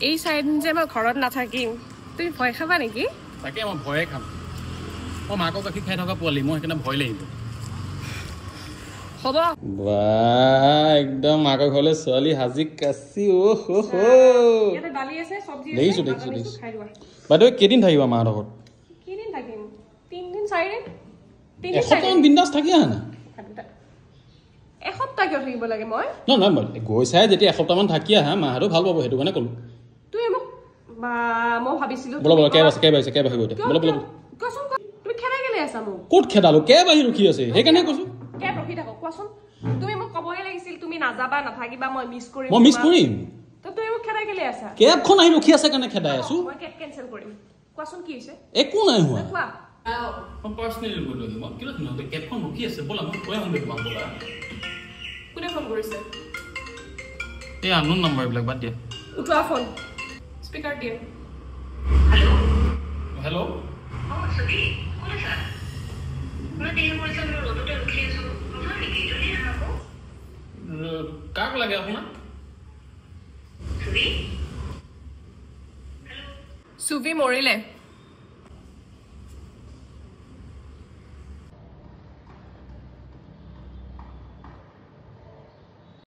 এই চাৰিদিন যে মই ঘৰত নাথাকিম তুমি ভয় খাবা নেকি তাকে মই ভয়ে খাম মই মাকৰ গাখীৰ খাই থকা পোৱালি মই সেইকাৰণে ভয় লাগিব হ'ব বা একদম মাকৰ ঘৰলৈ ছোৱালী হাজি কাচি ইয়াতে দালি আছে সবজি আছে দেখিছো খাই দিবা বাইদেউ কেদিন থাকিবা মাহঁতৰ ঘৰত কেদিন থাকিম 3 দিন 4 দিন এসপ্তাহ বিন্দাস থাকি আহা না এসপ্তাহ কিয় থাকিব লাগে মই নহয় গৈছাই যেতিয়া এসপ্তাহমান থাকি আহা মাহঁতেও ভাল পাব সেইটো কাৰণে ক'লো তুমি মোক বা মই ভাবিছিলো বলা বলা কেব আহিব এতিয়া বলা বলা কোৱাচোন তুমি খেদাই গেলে আছা মোক ক'ত খেদালো কেব আহি ৰখি আছে সেইকাৰণে কৈছো কেব ৰখি থাকক কোৱাচোন তুমি মোক ক'বই লাগিছিল তুমি নাযাবা নাথাকিবা মই মিছ কৰিম তো তুমি মোক খেদাই গেলে আছা কেবখন আহি ৰখি আছে কাৰণে খেদাই আছো মই কেব কেনসেল কৰিম কোৱাচোন কি হৈছে একো নাই হোৱা কোৱা মই পাৰ্সনেলি গ'লো মই কিলো নহয় কেবখন ৰখি আছে বলা মই কৈ আহোঁ তোমাক বলা কোনে ফোন কৰিছে এই আননোন নম্বৰ এইবিলাক বাদ দিয়া উঠোৱা ফোন স্পিকাৰ দিয়া হেল্ল' সবি কোন আছা মই দেৰি কৰিছো মই ৰ'দতে ৰখি আছো নহয় নেকি তুমি আহো কাক লাগে আপোনাক সবি সুভি মৰিলে